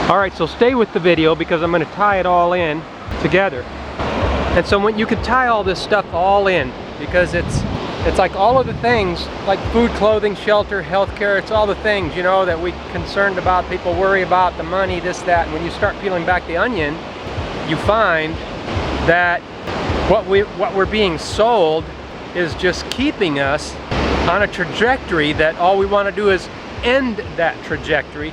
Alright, so stay with the video because I'm going to tie it all in together. And so when you can tie all this stuff all in, because it's like all of the things, like food, clothing, shelter, healthcare, it's all the things, you know, that we concerned about, people worry about, the money, this, that. And when you start peeling back the onion, you find that what we're being sold is just keeping us on a trajectory that all we want to do is end that trajectory.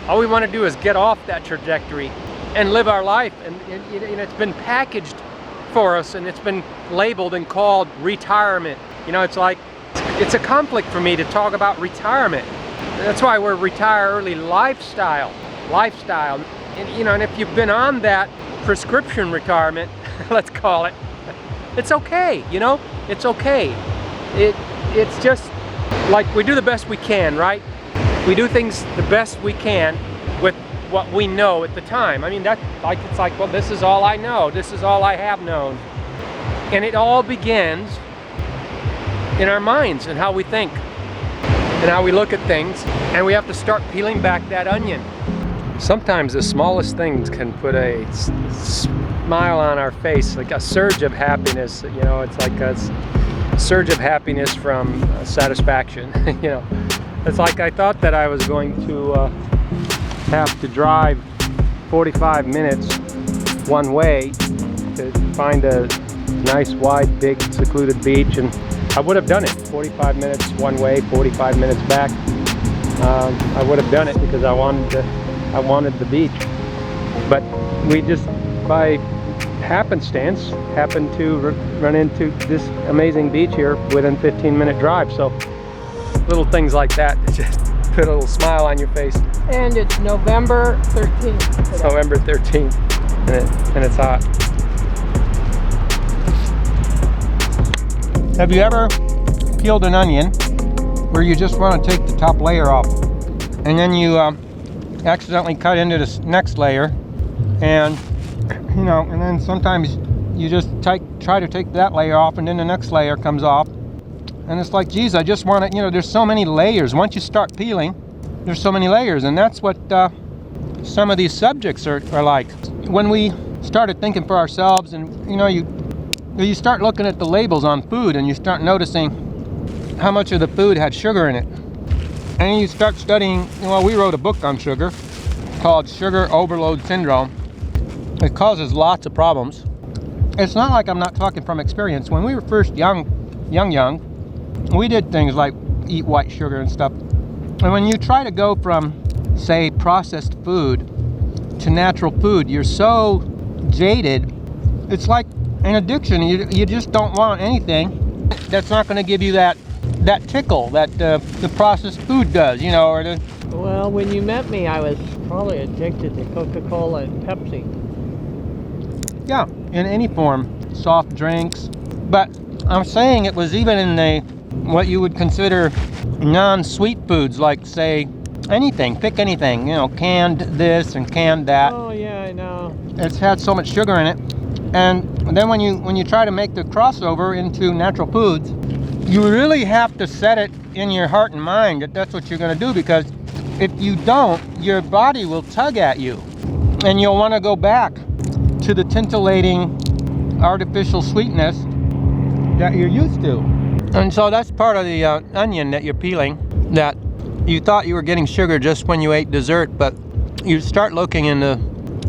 All we want to do is get off that trajectory and live our life. And it's been packaged for us, and it's been labeled and called retirement. You know, it's like, it's a conflict for me to talk about retirement. That's why we're retire early lifestyle. And, you know, and if you've been on that prescription retirement, let's call it, it's okay, you know, it's okay. It's just like we do the best we can, right? We do things the best we can with what we know at the time. I mean, it's like, well, this is all I know. This is all I have known. And it all begins in our minds and how we think and how we look at things. And we have to start peeling back that onion. Sometimes the smallest things can put a smile on our face, like a surge of happiness. You know, it's like a surge of happiness from satisfaction. You know, it's like I thought that I was going to have to drive 45 minutes one way to find a nice, wide, big, secluded beach, and I would have done it. 45 minutes one way, 45 minutes back. I would have done it because I wanted the beach. But we just, by happenstance, happened to run into this amazing beach here within 15-minute drive. So little things like that just put a little smile on your face. And it's November 13th. It's November 13th, and it's hot. Have you ever peeled an onion where you just want to take the top layer off, and then you accidentally cut into this next layer, and you know, and then sometimes you just try to take that layer off, and then the next layer comes off, and it's like, geez, I just want to, you know, there's so many layers. Once you start peeling, there's so many layers, and that's what some of these subjects are like. When we started thinking for ourselves, and you know, you start looking at the labels on food, and you start noticing how much of the food had sugar in it. And you start studying, well, we wrote a book on sugar called Sugar Overload Syndrome. It causes lots of problems. It's not like I'm not talking from experience. When we were first young, we did things like eat white sugar and stuff. And when you try to go from, say, processed food to natural food, you're so jaded. It's like an addiction. You just don't want anything that's not going to give you that tickle that the processed food does, you know, or the... Well, when you met me, I was probably addicted to Coca-Cola and Pepsi. Yeah, in any form, soft drinks. But I'm saying it was even in the what you would consider non-sweet foods, like, say, anything, pick anything, you know, canned this and canned that. Oh yeah, I know. It's had so much sugar in it. And then when you try to make the crossover into natural foods, you really have to set it in your heart and mind that that's what you're going to do, because if you don't, your body will tug at you and you'll want to go back to the tintillating artificial sweetness that you're used to. And so that's part of the onion that you're peeling, that you thought you were getting sugar just when you ate dessert, but you start looking into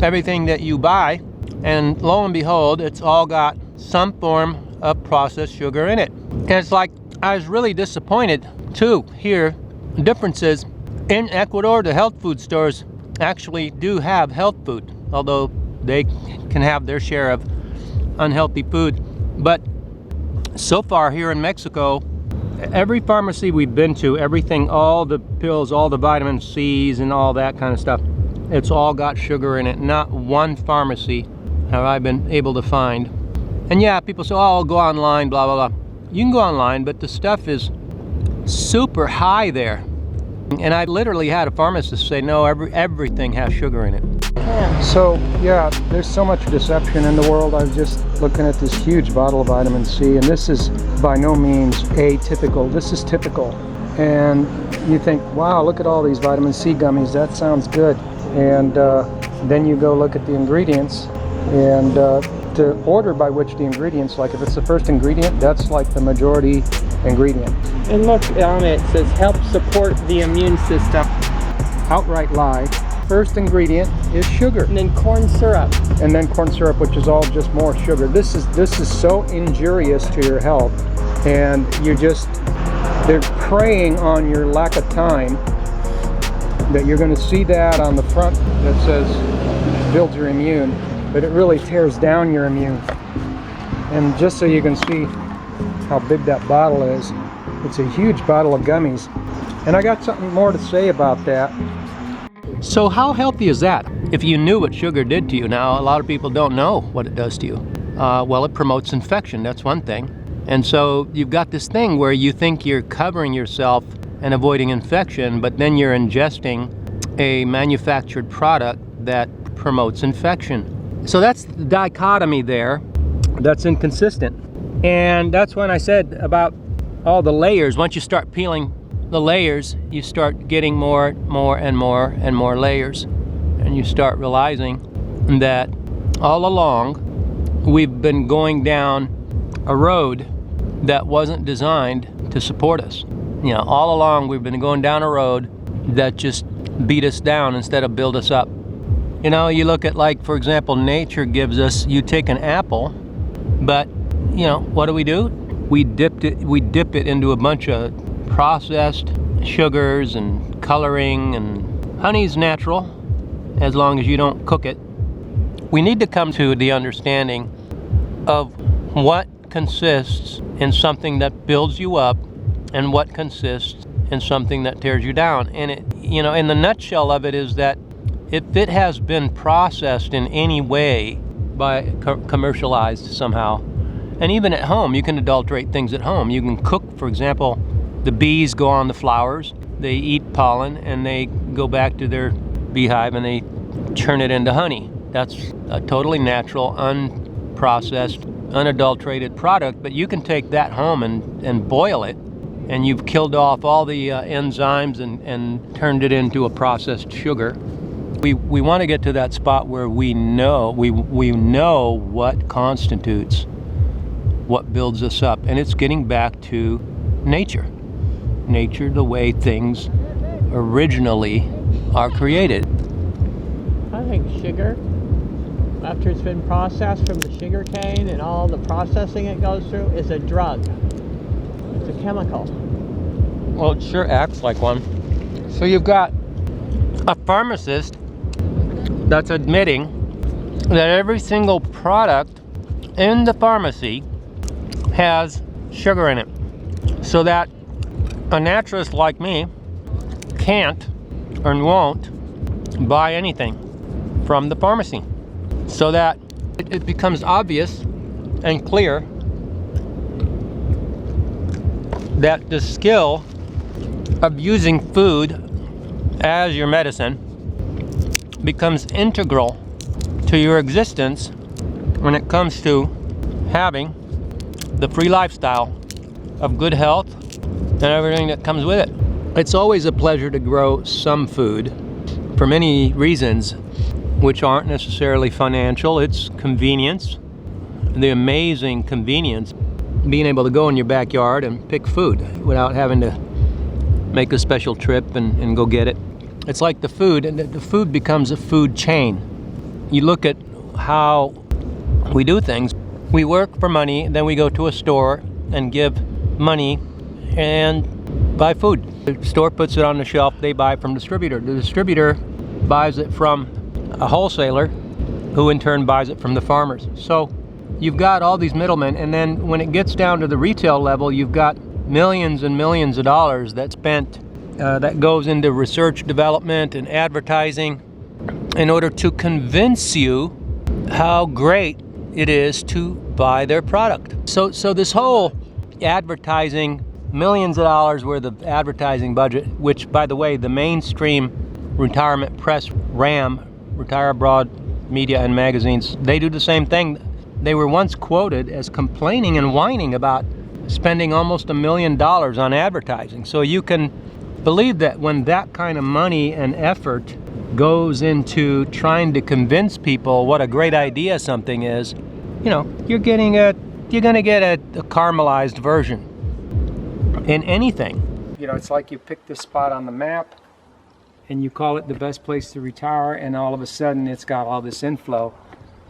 everything that you buy, and lo and behold, it's all got some form of processed sugar in it. And it's like, I was really disappointed too here. The difference is, in Ecuador, the health food stores actually do have health food, although they can have their share of unhealthy food. But so far here in Mexico, every pharmacy we've been to, everything, all the pills, all the vitamin C's and all that kind of stuff, it's all got sugar in it. Not one pharmacy have I been able to find. And yeah, people say, oh, I'll go online, blah, blah, blah. You can go online, but the stuff is super high there. And I literally had a pharmacist say, no, everything has sugar in it. So, yeah, there's so much deception in the world. I was just looking at this huge bottle of vitamin C, and this is by no means atypical. This is typical. And you think, wow, look at all these vitamin C gummies. That sounds good. and then you go look at the ingredients, and to order by which the ingredients, like if it's the first ingredient, that's like the majority ingredient. And look on it, it says help support the immune system. Outright lie. First ingredient is sugar. And then corn syrup. And then corn syrup, which is all just more sugar. This is so injurious to your health, and they're preying on your lack of time. That you're going to see that on the front that says builds your immune, but it really tears down your immune. And just so you can see how big that bottle is, it's a huge bottle of gummies. And I got something more to say about that. So how healthy is that? If you knew what sugar did to you, now a lot of people don't know what it does to you. Well, it promotes infection, that's one thing. And so you've got this thing where you think you're covering yourself and avoiding infection, but then you're ingesting a manufactured product that promotes infection. So that's the dichotomy there that's inconsistent. And that's when I said about all the layers. Once you start peeling the layers, you start getting more and more layers. And you start realizing that all along we've been going down a road that wasn't designed to support us. You know, all along we've been going down a road that just beat us down instead of build us up. You know, you look at, like, for example, nature gives us, you take an apple, but, you know, what do? We dip it into a bunch of processed sugars and coloring, and honey's natural as long as you don't cook it. We need to come to the understanding of what consists in something that builds you up and what consists in something that tears you down. And it, you know, in the nutshell of it is that if it has been processed in any way by commercialized somehow, and even at home, you can adulterate things at home. You can cook, for example, the bees go on the flowers, they eat pollen, and they go back to their beehive and they turn it into honey. That's a totally natural, unprocessed, unadulterated product, but you can take that home and boil it, and you've killed off all the enzymes and turned it into a processed sugar. We want to get to that spot where we know what constitutes what builds us up, and it's getting back to nature, the way things originally are created. I think sugar, after it's been processed from the sugar cane and all the processing it goes through, is a drug. It's a chemical. Well, it sure acts like one. So you've got a pharmacist that's admitting that every single product in the pharmacy has sugar in it, so that a naturalist like me can't and won't buy anything from the pharmacy, so that it becomes obvious and clear that the skill of using food as your medicine becomes integral to your existence when it comes to having the free lifestyle of good health and everything that comes with it. It's always a pleasure to grow some food for many reasons, which aren't necessarily financial. It's convenience, the amazing convenience, being able to go in your backyard and pick food without having to make a special trip and go get it. It's like the food, and the food becomes a food chain. You look at how we do things. We work for money, then we go to a store and give money and buy food. The store puts it on the shelf, they buy from the distributor. The distributor buys it from a wholesaler, who in turn buys it from the farmers. So you've got all these middlemen, and then when it gets down to the retail level, you've got millions and millions of dollars that's spent, that goes into research, development, and advertising in order to convince you how great it is to buy their product. So this whole advertising, millions of dollars worth of advertising budget, which, by the way, the mainstream retirement press, RAM, Retire Abroad Media and Magazines, they do the same thing. They were once quoted as complaining and whining about spending almost $1 million on advertising. So you can believe that when that kind of money and effort goes into trying to convince people what a great idea something is, you know, you're gonna get a caramelized version in anything. You know, it's like you pick this spot on the map and you call it the best place to retire, and all of a sudden it's got all this inflow,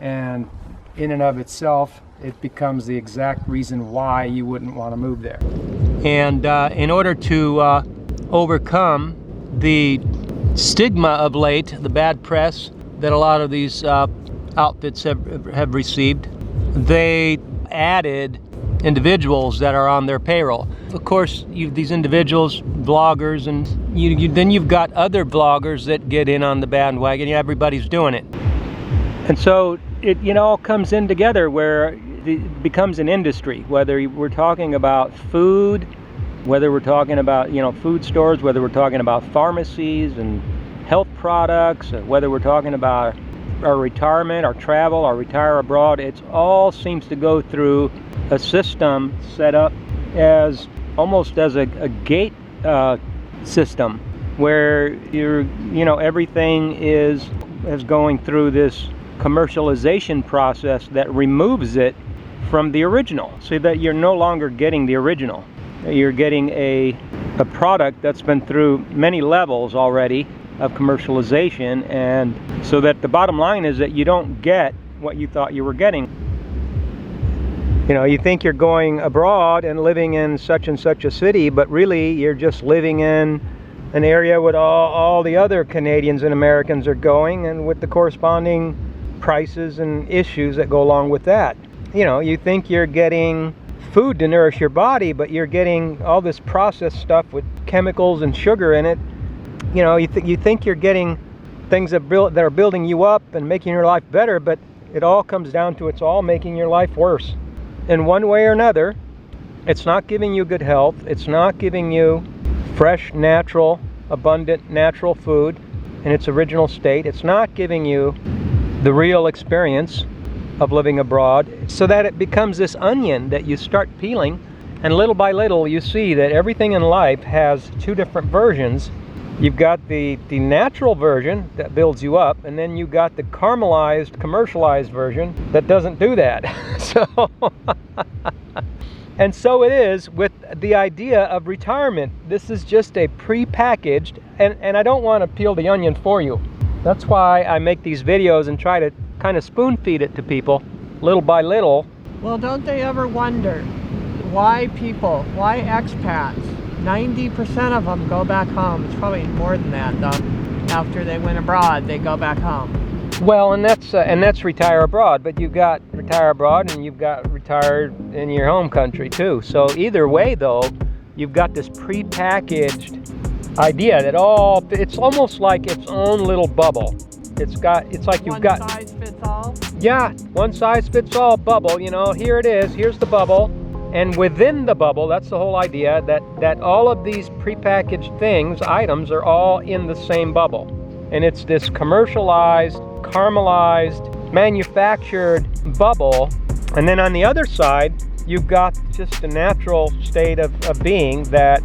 and in and of itself it becomes the exact reason why you wouldn't want to move there. And in order to overcome the stigma of late, the bad press that a lot of these outfits have received, they added individuals that are on their payroll. Of course, these individuals, bloggers, and then you've got other bloggers that get in on the bandwagon. Everybody's doing it, and so it all comes in together where it becomes an industry. Whether we're talking about food, whether we're talking about food stores, whether we're talking about pharmacies and health products, whether we're talking about our retirement, our travel, our retire abroad, it all seems to go through a system set up as almost as a gate system where everything is going through this commercialization process that removes it from the original, so that you're no longer getting the original. You're getting a product that's been through many levels already of commercialization, and so that the bottom line is that you don't get what you thought you were getting. You think you're going abroad and living in such and such a city, but really you're just living in an area where all the other Canadians and Americans are going, and with the corresponding prices and issues that go along with that. You think you're getting food to nourish your body, but you're getting all this processed stuff with chemicals and sugar in it. You think you're getting things that are building you up and making your life better, but it all comes down to it's all making your life worse. In one way or another, it's not giving you good health. It's not giving you fresh, natural, abundant, natural food in its original state. It's not giving you the real experience of living abroad, so that it becomes this onion that you start peeling, and little by little you see that everything in life has two different versions. You've got the natural version that builds you up, and then you've got the caramelized, commercialized version that doesn't do that. And so it is with the idea of retirement. This is just a pre-packaged, and I don't want to peel the onion for you. That's why I make these videos and try to kind of spoon feed it to people little by little. Well, don't they ever wonder why expats, 90% of them go back home? It's probably more than that though. After they went abroad, they go back home. Well, and that's retire abroad, but you've got retire abroad and you've got retired in your home country too. So either way though, you've got this pre-packaged idea that it's almost like its own little bubble. It's like you've got one size fits all. Yeah, one size fits all bubble. Here it is. Here's the bubble, and within the bubble, that's the whole idea. That all of these prepackaged items are all in the same bubble, and it's this commercialized, caramelized, manufactured bubble. And then on the other side, you've got just a natural state of being that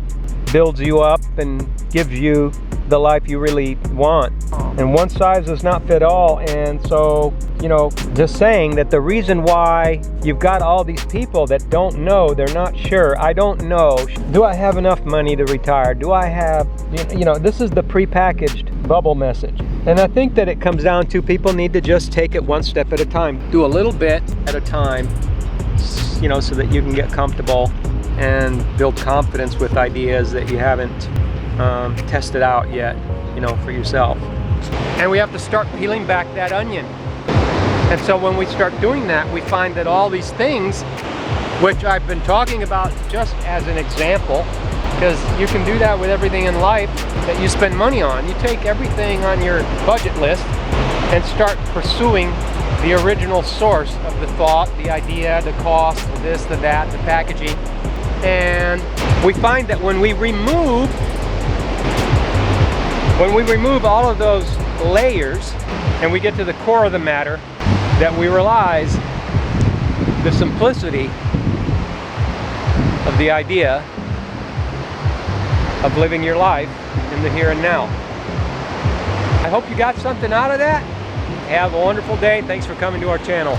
builds you up and gives you the life you really want. And one size does not fit all. And so, just saying that the reason why you've got all these people that don't know, they're not sure, I don't know, do I have enough money to retire? Do I have, this is the prepackaged bubble message. And I think that it comes down to people need to just take it one step at a time. Do a little bit at a time, so that you can get comfortable and build confidence with ideas that you haven't tested out yet, for yourself. And we have to start peeling back that onion. And so when we start doing that, we find that all these things, which I've been talking about just as an example, because you can do that with everything in life that you spend money on. You take everything on your budget list and start pursuing the original source of the thought, the idea, the cost, the this, the that, the packaging. And we find that when we remove all of those layers and we get to the core of the matter, that we realize the simplicity of the idea of living your life in the here and now. I hope you got something out of that. Have a wonderful day. Thanks for coming to our channel.